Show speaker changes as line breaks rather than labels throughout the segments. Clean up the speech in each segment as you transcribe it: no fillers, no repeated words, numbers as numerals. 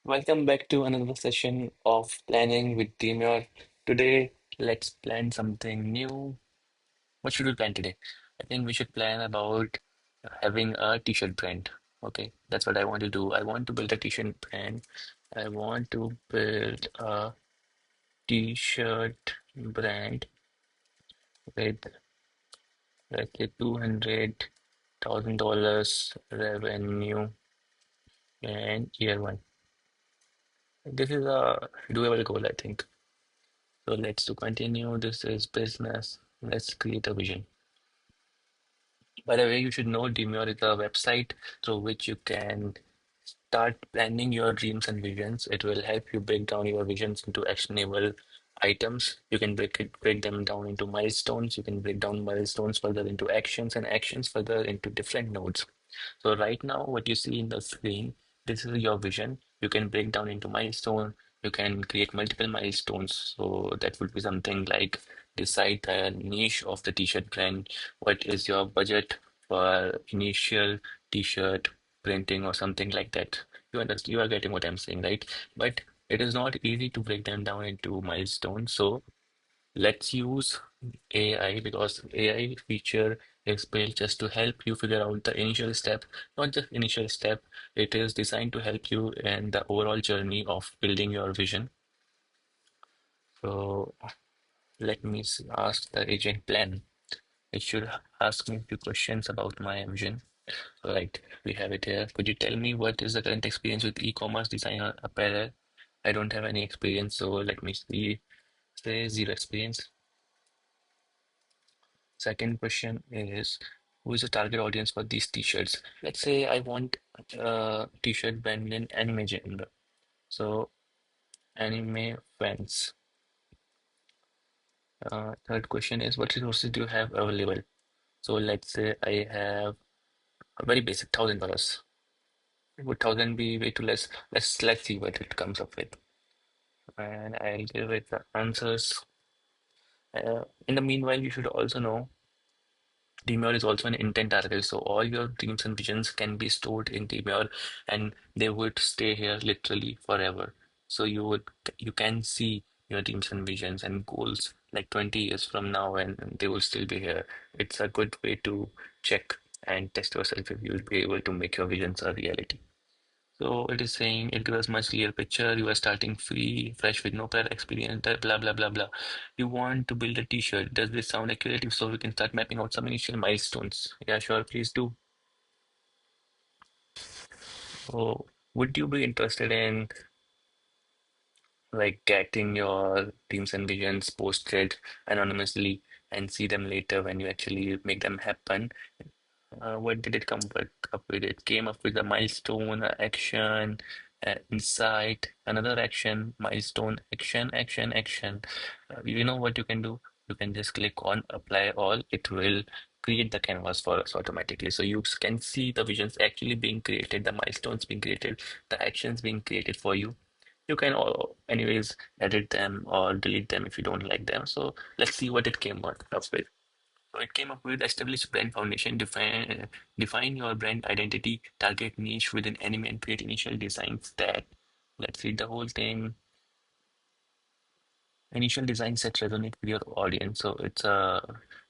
Welcome back to another session of planning with Dmyor. Today, let's plan something new. What should we plan today? I think we should plan about having a t-shirt brand. Okay, that's what I want to do. I want to build a t-shirt brand. I want to build a t-shirt brand with let's say $200,000 revenue in year one. This is a doable goal, I think. So let's to continue. This is business. Let's create a vision. By the way, you should know Dmyor is a website through which you can start planning your dreams and visions. It will help you break down your visions into actionable items. You can break them down into milestones. You can break down milestones further into actions and actions further into different nodes. So right now, what you see in the screen, this is your vision. You can break down into milestone. You can create multiple milestones. So that would be something like decide the niche of the t-shirt brand. What is your budget for initial t-shirt printing or something like that? You understand? You are getting what I'm saying, right? But it is not easy to break them down into milestones. So let's use AI because AI feature is built just to help you figure out the initial step, not just initial step. It is designed to help you in the overall journey of building your vision. So let me ask the agent plan. It should ask me a few questions about my vision. Right, we have it here. Could you tell me what is the current experience with e-commerce design or apparel? I don't have any experience, so let me see. Say zero experience. Second question is, who is the target audience for these t-shirts? Let's say I want a t-shirt brand in anime genre. So anime fans. Third question is, what resources do you have available? So let's say I have a very basic $1,000. Would thousand be way too less? Let's see what it comes up with, and I'll give it the answers. In the meanwhile, you should also know Dmyor is also an intent archive, so all your dreams and visions can be stored in Dmyor, and they would stay here literally forever. So you can see your dreams and visions and goals like 20 years from now, and they will still be here. It's a good way to check and test yourself if you'll be able to make your visions a reality. So it is saying it gives us much clearer picture. You are starting free, fresh with no prior experience, blah blah blah blah. You want to build a t-shirt. Does this sound accurate? If so, we can start mapping out some initial milestones. Yeah, sure, please do. So would you be interested in like getting your dreams and visions posted anonymously and see them later when you actually make them happen? What did it come up with? It came up with a milestone, a action, insight, another action, milestone, action. You know what you can do? You can just click on apply all. It will create the canvas for us automatically. So you can see the visions actually being created, the milestones being created, the actions being created for you. You can anyways edit them or delete them if you don't like them. So let's see what it came up with. So it came up with establish brand foundation, define your brand identity, target niche within anime, and create initial designs that let's read the whole thing. Initial designs that resonate with your audience. So it's a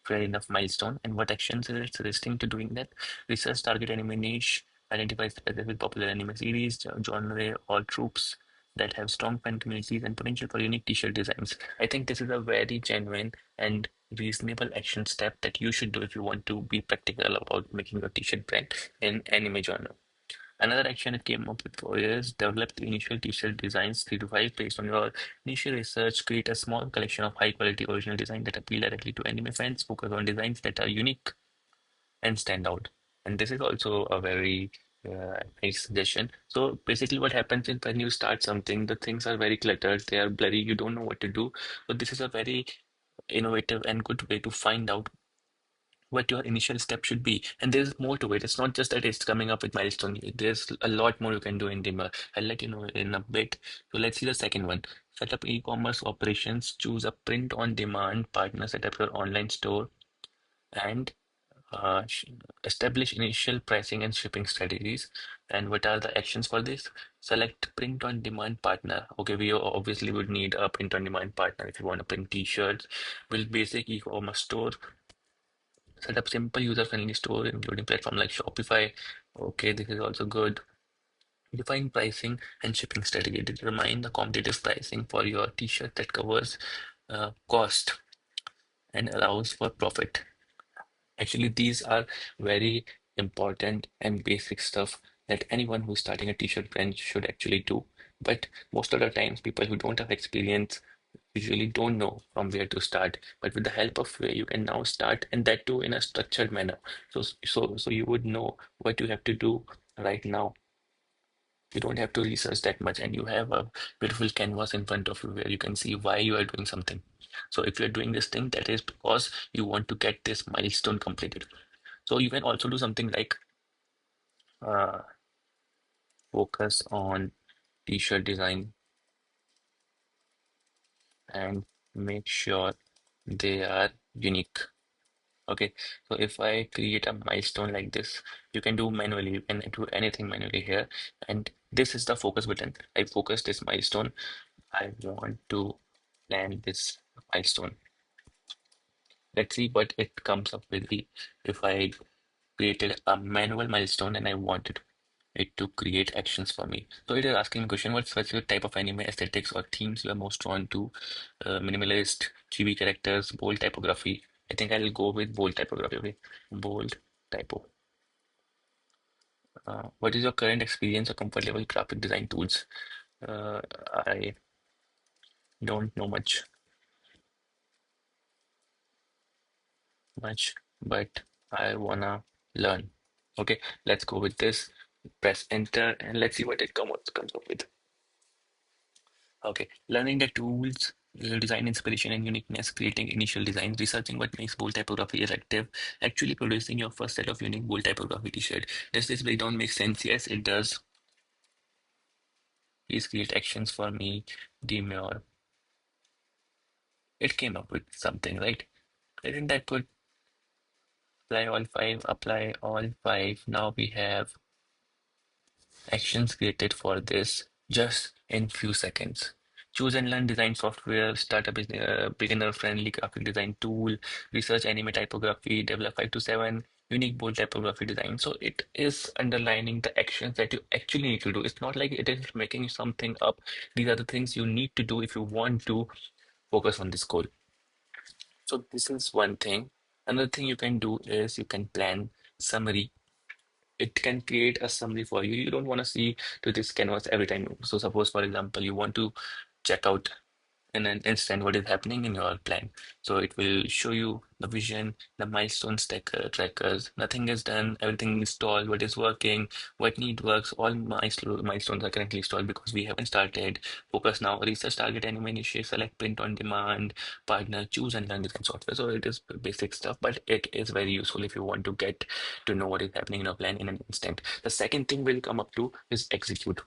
fair enough milestone. And what actions is it suggesting to doing that? Research target anime niche, identify specific popular anime series, genre, or troops that have strong fan communities and potential for unique t-shirt designs. I think this is a very genuine and reasonable action step that you should do if you want to be practical about making your t-shirt brand in anime genre. Another action it came up with is develop the initial t-shirt designs 3 to 5 based on your initial research. Create a small collection of high quality original design that appeal directly to anime fans. Focus on designs that are unique and stand out. And this is also a very nice suggestion. So basically, what happens is when you start something, the things are very cluttered. They are blurry. You don't know what to do. So this is a very innovative and good way to find out what your initial step should be. And there's more to it. It's not just that it's coming up with milestone. There's a lot more you can do in Dimmer. I'll let you know in a bit. So let's see the second one. Set up e-commerce operations. Choose a print on demand partner. Set up your online store and uh, sh- establish initial pricing and shipping strategies. And what are the actions for this? Select print on demand partner. Okay, we obviously would need a print on demand partner if you want to print t-shirts. Build basic e-commerce store. Set up simple user-friendly store, including platform like Shopify. Okay, this is also good. Define pricing and shipping strategy. Determine the competitive pricing for your t-shirt that covers cost and allows for profit. Actually, these are very important and basic stuff that anyone who's starting a t-shirt brand should actually do. But most of the times, people who don't have experience usually don't know from where to start. But with the help of Where, you can now start, and that too in a structured manner. So you would know what you have to do right now. You don't have to research that much, and you have a beautiful canvas in front of you where you can see why you are doing something. So if you're doing this thing, that is because you want to get this milestone completed. So you can also do something like uh, focus on t-shirt design and make sure they are unique. Okay, so if I create a milestone like this, you can do manually, you can do anything manually here. And this is the focus button. I focus this milestone. I want to plan this milestone. Let's see what it comes up with if I created a manual milestone and I wanted it to create actions for me. So it is asking a question, what specific type of anime aesthetics or themes you are most drawn to? Minimalist, chibi characters, bold typography. I think I'll go with bold typography. Okay, bold typo. What is your current experience or comfort level with graphic design tools? Uh, I don't know much, but I wanna learn. Okay, let's go with this. Press enter and let's see what it comes up with. Okay, learning the tools, design inspiration and uniqueness, creating initial designs, researching what makes bold typography effective, actually producing your first set of unique bold typography t-shirt. Does this breakdown make sense? Yes, it does. Please create actions for me, Dmyor. It came up with something, right? Didn't that put apply all five? Now we have actions created for this just in few seconds. Choose and learn design software, start a beginner-friendly graphic design tool, research anime typography, develop 5 to 7 unique bold typography design. So it is underlining the actions that you actually need to do. It's not like it is making something up. These are the things you need to do if you want to focus on this goal. So this is one thing. Another thing you can do is you can plan summary. It can create a summary for you. You don't want to see to this canvas every time. So suppose, for example, you want to check out in an instant what is happening in your plan. So it will show you the vision, the trackers. Nothing is done, everything installed, what is working, what need works. All milestones are currently installed because we haven't started. Focus now, research target anime niche, select print on demand, partner, choose and learn design software. So it is basic stuff, but it is very useful if you want to get to know what is happening in your plan in an instant. The second thing we'll come up to is execute.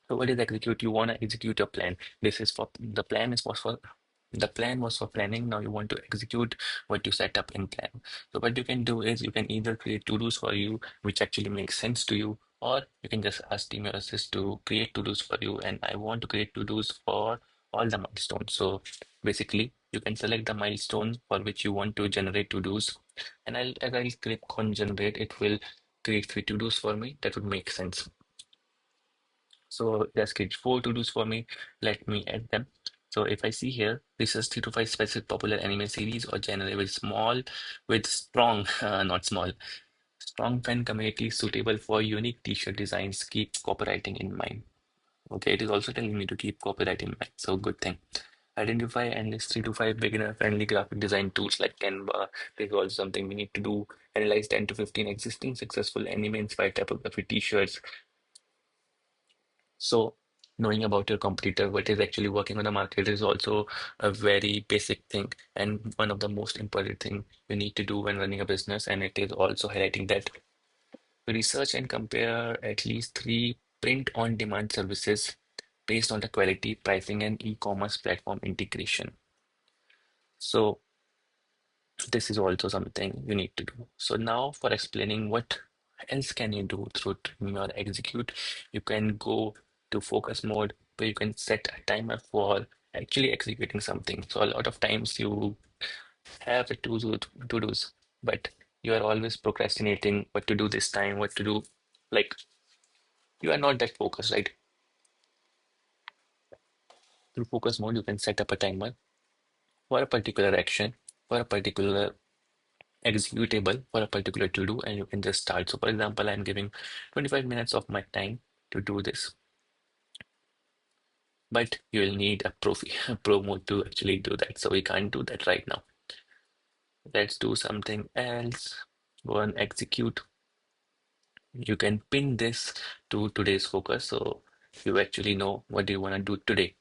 So what is execute? You want to execute your plan. This is for the plan is for the plan was for planning. Now you want to execute what you set up in plan. So what you can do is you can either create to-dos for you, which actually makes sense to you, or you can just ask Team Assist to create to-dos for you. And I want to create to-dos for all the milestones. So basically, you can select the milestone for which you want to generate to-dos. And as I'll click on generate, it will create 3 to-dos for me. That would make sense. So just create 4 to-dos for me. Let me add them. So if I see here, this is 3 to 5 specific popular anime series or genre with strong, not small, strong fan community suitable for unique t-shirt designs. Keep copywriting in mind. Okay, it is also telling me to keep copyright in mind. So good thing. Identify and list 3 to 5 beginner-friendly graphic design tools like Canva. This is also something we need to do. Analyze 10 to 15 existing successful anime-inspired typography t-shirts. So knowing about your competitor, what is actually working on the market is also a very basic thing and one of the most important thing you need to do when running a business. And it is also highlighting that research and compare at least 3 print-on-demand services based on the quality, pricing, and e-commerce platform integration. So This is also something you need to do. So now for explaining what else can you do through Dmyor execute, you can go to focus mode where you can set a timer for actually executing something. So a lot of times you have a to-dos, but you are always procrastinating what to do this time, what to do. Like you are not that focused, right? Through focus mode, you can set up a timer for a particular action, for a particular executable, for a particular to do, and you can just start. So, for example, I'm giving 25 minutes of my time to do this, but you will need a a pro mode to actually do that. So, we can't do that right now. Let's do something else. Go and execute. You can pin this to today's focus. So, you actually know what do you want to do today.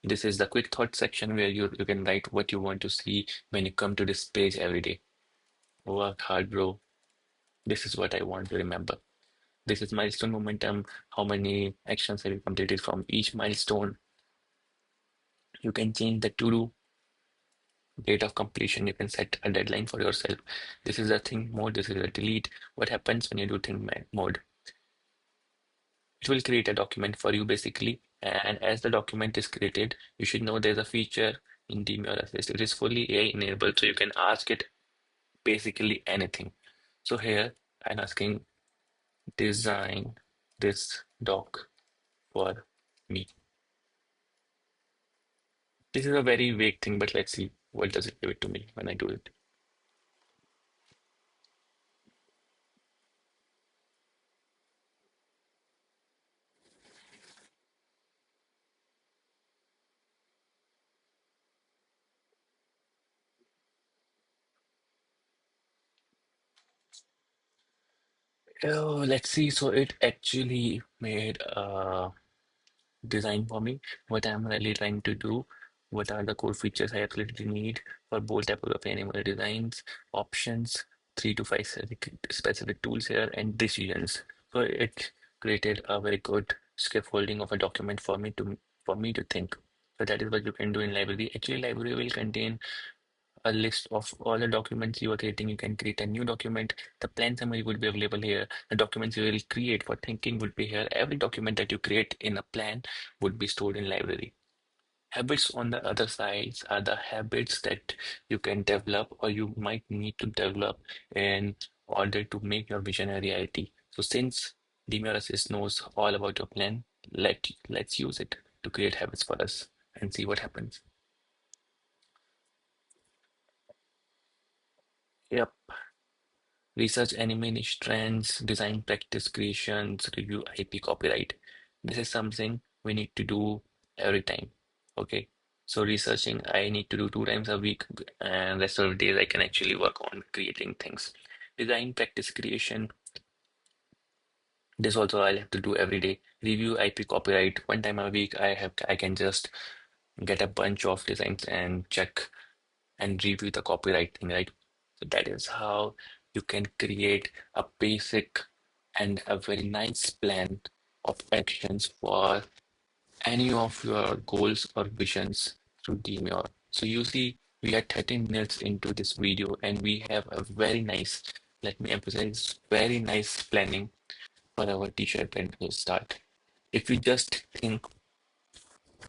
This is the quick thought section where you can write what you want to see when you come to this page every day. Work hard, bro. This is what I want to remember. This is milestone momentum. How many actions have you completed from each milestone? You can change the to-do date of completion. You can set a deadline for yourself. This is a think mode. This is a delete. What happens when you do mode? It will create a document for you basically. And as the document is created, you should know there's a feature in Dmyor Assist. It is fully AI enabled, so you can ask it basically anything. So here I'm asking design this doc for me. This is a very vague thing, but let's see what does it give it to me when I do it. Oh, let's see. So it actually made a design for me. What I'm really trying to do. What are the core features I absolutely need for both typography and animal designs, options, 3 to 5 specific tools here, and decisions. So it created a very good scaffolding of a document for me to think. So that is what you can do in library. Actually, library will contain a list of all the documents you are creating. You can create a new document. The plan summary would be available here. The documents you will create for thinking would be here. Every document that you create in a plan would be stored in library. Habits on the other sides are the habits that you can develop or you might need to develop in order to make your vision a reality. So since Dmyor Assist knows all about your plan, let's use it to create habits for us and see what happens. Yep. Research anime niche trends, design practice creations, review IP copyright. This is something we need to do every time. Okay. So researching, I need to do 2 times a week, and rest of the days I can actually work on creating things. Design practice creation. This also I'll have to do every day. Review IP copyright 1 time a week. I can just get a bunch of designs and check and review the copyright thing, right? So that is how you can create a basic and a very nice plan of actions for any of your goals or visions through Dmyor. So you see, we are 13 minutes into this video and we have a very nice, let me emphasize, very nice planning for our t-shirt and to start. If you just think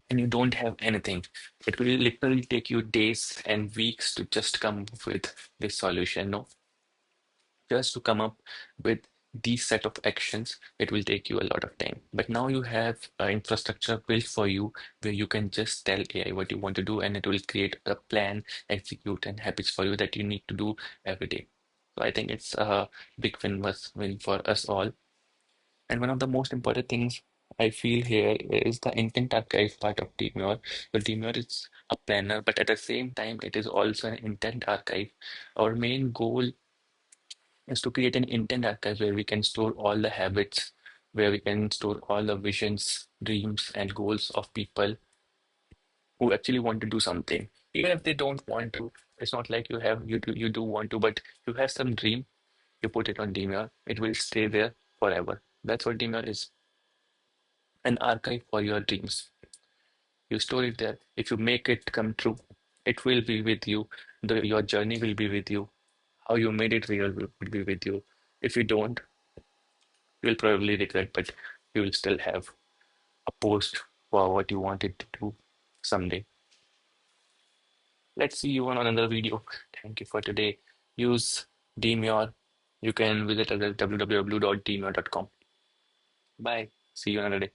and you don't have anything, it will literally take you days and weeks to just come up with this solution. No, just to come up with these set of actions, it will take you a lot of time. But now you have infrastructure built for you where you can just tell AI what you want to do, and it will create a plan, execute, and habits for you that you need to do every day. So I think it's a big win for us all. And one of the most important things I feel here is the intent archive part of Dmyor. So Dmyor is a planner, but at the same time, it is also an intent archive. Our main goal is to create an intent archive where we can store all the habits, where we can store all the visions, dreams, and goals of people who actually want to do something. Even if they don't want to, it's not like you do want to, but you have some dream, you put it on Dmyor, it will stay there forever. That's what Dmyor is, an archive for your dreams. You store it there. If you make it come true, It will be with you. Your journey will be with you. How you made it real will be with you. If you don't, you'll probably regret, but you will still have a post for what you wanted to do someday. Let's see you on another video. Thank you for today. Use Dmyor. You can visit us at www.dmyor.com. Bye. See you another day.